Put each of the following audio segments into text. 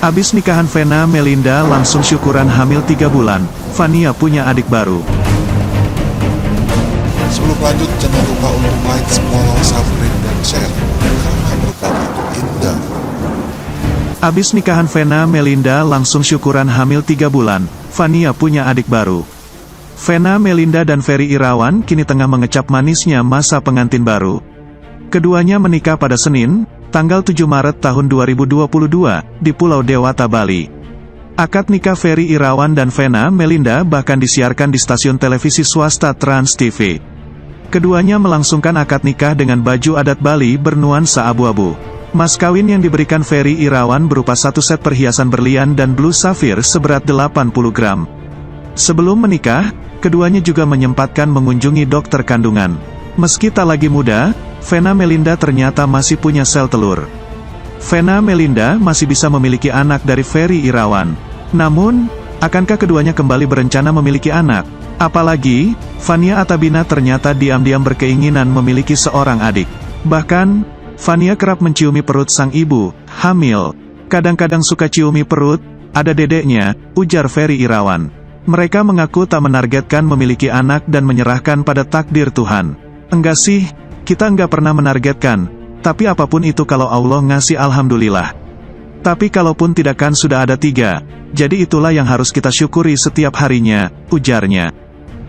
Abis nikahan Vena Melinda langsung syukuran hamil 3 bulan, Vania punya adik baru. Sebelum lanjut, jangan lupa untuk like, follow, subscribe, dan share, karena berkah itu indah. Abis nikahan Vena Melinda langsung syukuran hamil 3 bulan, Vania punya adik baru. Vena Melinda dan Ferry Irawan kini tengah mengecap manisnya masa pengantin baru. Keduanya menikah pada Senin, tanggal 7 Maret tahun 2022, di Pulau Dewata, Bali. Akad nikah Ferry Irawan dan Vena Melinda bahkan disiarkan di stasiun televisi swasta Trans TV. Keduanya melangsungkan akad nikah dengan baju adat Bali bernuansa abu-abu. Mas kawin yang diberikan Ferry Irawan berupa 1 set perhiasan berlian dan blue safir seberat 80 gram. Sebelum menikah, keduanya juga menyempatkan mengunjungi dokter kandungan. Meski tak lagi muda, Vena Melinda ternyata masih punya sel telur. Vena Melinda masih bisa memiliki anak dari Ferry Irawan. Namun, akankah keduanya kembali berencana memiliki anak? Apalagi, Vania Atabina ternyata diam-diam berkeinginan memiliki seorang adik. Bahkan, Vania kerap menciumi perut sang ibu, hamil. Kadang-kadang suka ciumi perut, ada dedeknya, ujar Ferry Irawan. Mereka mengaku tak menargetkan memiliki anak dan menyerahkan pada takdir Tuhan. Enggak sih, kita enggak pernah menargetkan, tapi apapun itu kalau Allah ngasih alhamdulillah. Tapi kalaupun tidak kan sudah ada 3, jadi itulah yang harus kita syukuri setiap harinya, ujarnya.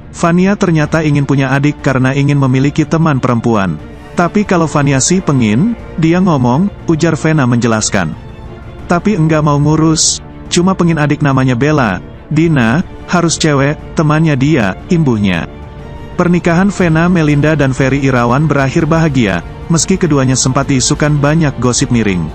Vania ternyata ingin punya adik karena ingin memiliki teman perempuan. Tapi kalau Vania sih pengin, dia ngomong, ujar Vena menjelaskan. Tapi enggak mau ngurus, cuma pengin adik namanya Bella, Dina, harus cewek, temannya dia, imbuhnya. Pernikahan Vena Melinda dan Ferry Irawan berakhir bahagia, meski keduanya sempat diisukan banyak gosip miring.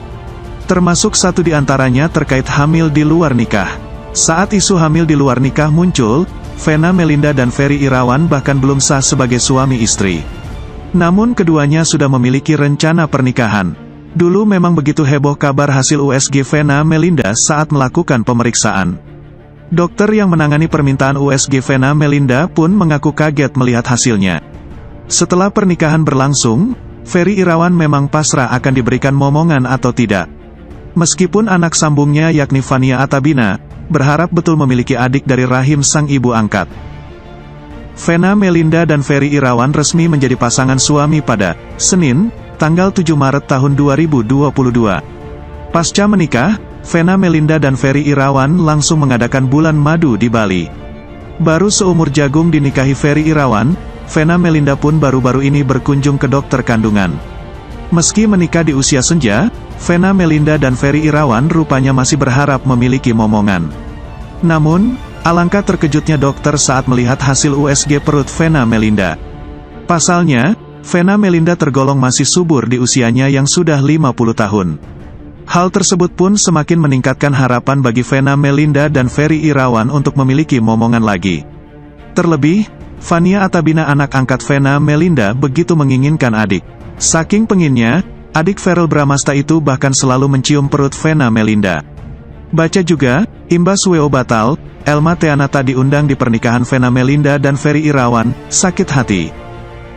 Termasuk satu di antaranya terkait hamil di luar nikah. Saat isu hamil di luar nikah muncul, Vena Melinda dan Ferry Irawan bahkan belum sah sebagai suami istri. Namun keduanya sudah memiliki rencana pernikahan. Dulu memang begitu heboh kabar hasil USG Vena Melinda saat melakukan pemeriksaan. Dokter yang menangani permintaan USG Vena Melinda pun mengaku kaget melihat hasilnya. Setelah pernikahan berlangsung, Ferry Irawan memang pasrah akan diberikan momongan atau tidak. Meskipun anak sambungnya yakni Vania Atabina, berharap betul memiliki adik dari rahim sang ibu angkat. Vena Melinda dan Ferry Irawan resmi menjadi pasangan suami pada Senin, tanggal 7 Maret tahun 2022. Pasca menikah, Vena Melinda dan Ferry Irawan langsung mengadakan bulan madu di Bali. Baru seumur jagung dinikahi Ferry Irawan, Vena Melinda pun baru-baru ini berkunjung ke dokter kandungan. Meski menikah di usia senja, Vena Melinda dan Ferry Irawan rupanya masih berharap memiliki momongan. Namun, alangkah terkejutnya dokter saat melihat hasil USG perut Vena Melinda. Pasalnya, Vena Melinda tergolong masih subur di usianya yang sudah 50 tahun. Hal tersebut pun semakin meningkatkan harapan bagi Vena Melinda dan Ferry Irawan untuk memiliki momongan lagi. Terlebih, Vania Atabina anak angkat Vena Melinda begitu menginginkan adik. Saking penginnya, adik Verrell Bramasta itu bahkan selalu mencium perut Vena Melinda. Baca juga, imbas WO batal, Elma Teanata diundang di pernikahan Vena Melinda dan Ferry Irawan, sakit hati.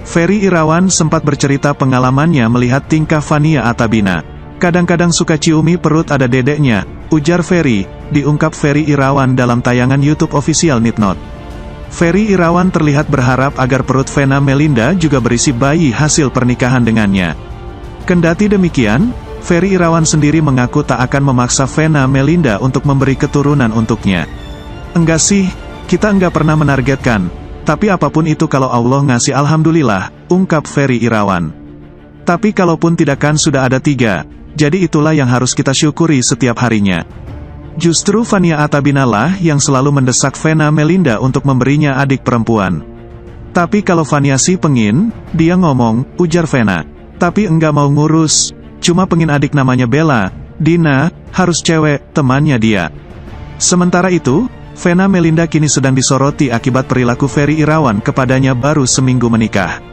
Ferry Irawan sempat bercerita pengalamannya melihat tingkah Vania Atabina. Kadang-kadang suka ciumi perut ada dedeknya, ujar Ferry, diungkap Ferry Irawan dalam tayangan YouTube official Nitnot. Ferry Irawan terlihat berharap agar perut Vena Melinda juga berisi bayi hasil pernikahan dengannya. Kendati demikian, Ferry Irawan sendiri mengaku tak akan memaksa Vena Melinda untuk memberi keturunan untuknya. Enggak sih, kita enggak pernah menargetkan, tapi apapun itu kalau Allah ngasih alhamdulillah, ungkap Ferry Irawan. Tapi kalaupun tidak kan sudah ada 3, jadi itulah yang harus kita syukuri setiap harinya. Justru Vania Atabina lah yang selalu mendesak Vena Melinda untuk memberinya adik perempuan. Tapi kalau Vania sih pengin, dia ngomong, ujar Vena. Tapi enggak mau ngurus, cuma pengin adik namanya Bella, Dina, harus cewek, temannya dia. Sementara itu, Vena Melinda kini sedang disoroti akibat perilaku Ferry Irawan kepadanya baru seminggu menikah.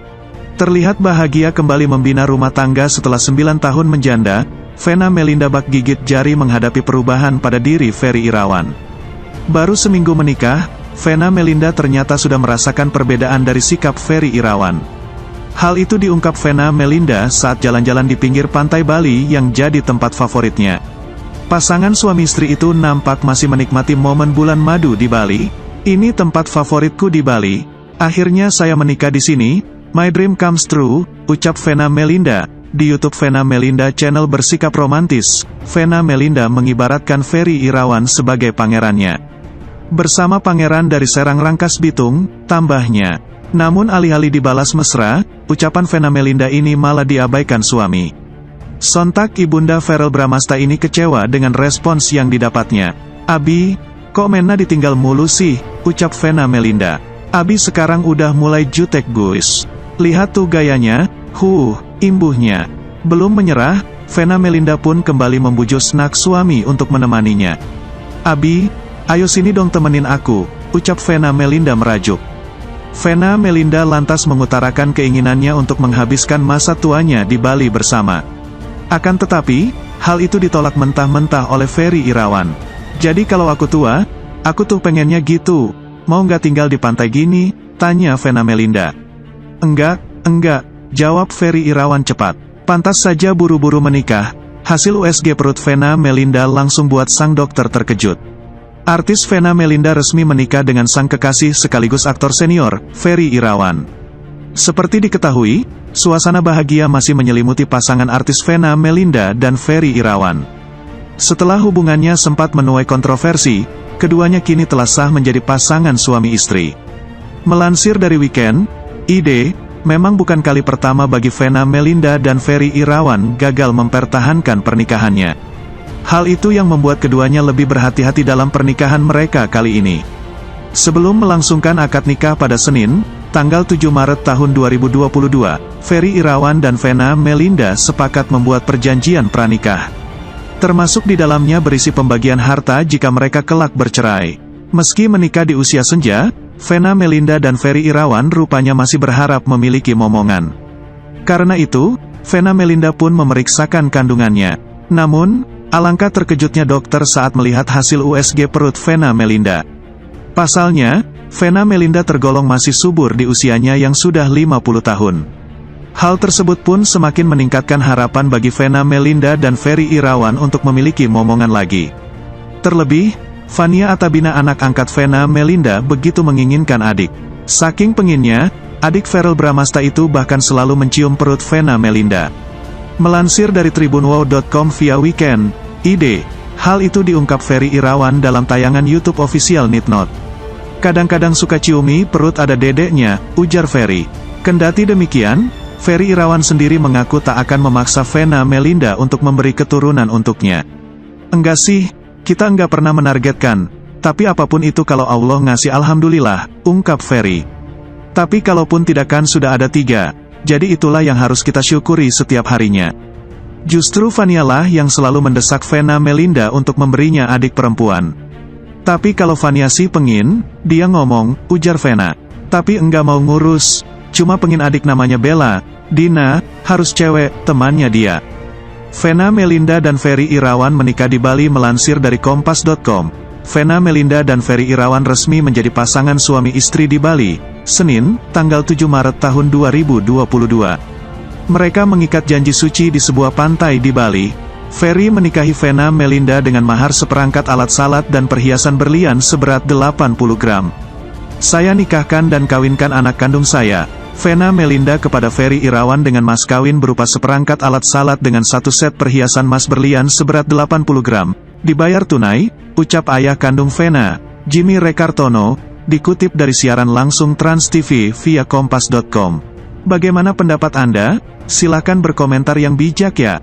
Terlihat bahagia kembali membina rumah tangga setelah 9 tahun menjanda, Vena Melinda bak gigit jari menghadapi perubahan pada diri Ferry Irawan. Baru seminggu menikah, Vena Melinda ternyata sudah merasakan perbedaan dari sikap Ferry Irawan. Hal itu diungkap Vena Melinda saat jalan-jalan di pinggir pantai Bali yang jadi tempat favoritnya. Pasangan suami istri itu nampak masih menikmati momen bulan madu di Bali. Ini tempat favoritku di Bali. Akhirnya saya menikah di sini. My dream comes true, ucap Vena Melinda. Di YouTube Vena Melinda Channel bersikap romantis, Vena Melinda mengibaratkan Ferry Irawan sebagai pangerannya. Bersama pangeran dari Serang Rangkas Bitung, tambahnya. Namun alih-alih dibalas mesra, ucapan Vena Melinda ini malah diabaikan suami. Sontak ibunda Verrell Bramasta ini kecewa dengan respons yang didapatnya. "Abi, kok Mena ditinggal mulu sih?" ucap Vena Melinda. "Abi sekarang udah mulai jutek guys. Lihat tuh gayanya, imbuhnya." Belum menyerah, Vena Melinda pun kembali membujuk snack suami untuk menemaninya. "Abi, ayo sini dong temenin aku," ucap Vena Melinda merajuk. Vena Melinda lantas mengutarakan keinginannya untuk menghabiskan masa tuanya di Bali bersama. Akan tetapi, hal itu ditolak mentah-mentah oleh Ferry Irawan. "Jadi kalau aku tua, aku tuh pengennya gitu. Mau nggak tinggal di pantai gini?" tanya Vena Melinda. Enggak, jawab Ferry Irawan cepat. Pantas saja buru-buru menikah. Hasil USG perut Vena Melinda langsung buat sang dokter terkejut. Artis Vena Melinda resmi menikah dengan sang kekasih sekaligus aktor senior, Ferry Irawan. Seperti diketahui, suasana bahagia masih menyelimuti pasangan artis Vena Melinda dan Ferry Irawan. Setelah hubungannya sempat menuai kontroversi, keduanya kini telah sah menjadi pasangan suami istri. Melansir dari Weekend ID, memang bukan kali pertama bagi Vena Melinda dan Ferry Irawan gagal mempertahankan pernikahannya. Hal itu yang membuat keduanya lebih berhati-hati dalam pernikahan mereka kali ini. Sebelum melangsungkan akad nikah pada Senin, tanggal 7 Maret tahun 2022, Ferry Irawan dan Vena Melinda sepakat membuat perjanjian pranikah. Termasuk di dalamnya berisi pembagian harta jika mereka kelak bercerai. Meski menikah di usia senja, Vena Melinda dan Ferry Irawan rupanya masih berharap memiliki momongan. Karena itu, Vena Melinda pun memeriksakan kandungannya. Namun, alangkah terkejutnya dokter saat melihat hasil USG perut Vena Melinda. Pasalnya, Vena Melinda tergolong masih subur di usianya yang sudah 50 tahun. Hal tersebut pun semakin meningkatkan harapan bagi Vena Melinda dan Ferry Irawan untuk memiliki momongan lagi. Terlebih, Fania Atabina anak angkat Vena Melinda begitu menginginkan adik. Saking penginnya, adik Verrell Bramasta itu bahkan selalu mencium perut Vena Melinda. Melansir dari tribunwow.com via Weekend ID, hal itu diungkap Ferry Irawan dalam tayangan YouTube official Nitnot. "Kadang-kadang suka ciumi perut ada dedeknya," ujar Ferry. Kendati demikian, Ferry Irawan sendiri mengaku tak akan memaksa Vena Melinda untuk memberi keturunan untuknya. "Enggak sih, kita enggak pernah menargetkan, tapi apapun itu kalau Allah ngasih alhamdulillah," ungkap Ferry. "Tapi kalaupun tidak kan sudah ada 3, jadi itulah yang harus kita syukuri setiap harinya." Justru Fania lah yang selalu mendesak Vena Melinda untuk memberinya adik perempuan. "Tapi kalau Fania sih pengin, dia ngomong," ujar Vena. "Tapi enggak mau ngurus, cuma pengin adik namanya Bella, Dina, harus cewek, temannya dia." Vena Melinda dan Ferry Irawan menikah di Bali. Melansir dari Kompas.com, Vena Melinda dan Ferry Irawan resmi menjadi pasangan suami istri di Bali, Senin, tanggal 7 Maret tahun 2022. Mereka mengikat janji suci di sebuah pantai di Bali. Ferry menikahi Vena Melinda dengan mahar seperangkat alat salat dan perhiasan berlian seberat 80 gram. "Saya nikahkan dan kawinkan anak kandung saya, Vena Melinda, kepada Ferry Irawan dengan mas kawin berupa seperangkat alat salat dengan 1 set perhiasan emas berlian seberat 80 gram, dibayar tunai," ucap ayah kandung Vena, Jimmy Rekartono, dikutip dari siaran langsung Trans TV via Kompas.com. Bagaimana pendapat Anda? Silakan berkomentar yang bijak ya.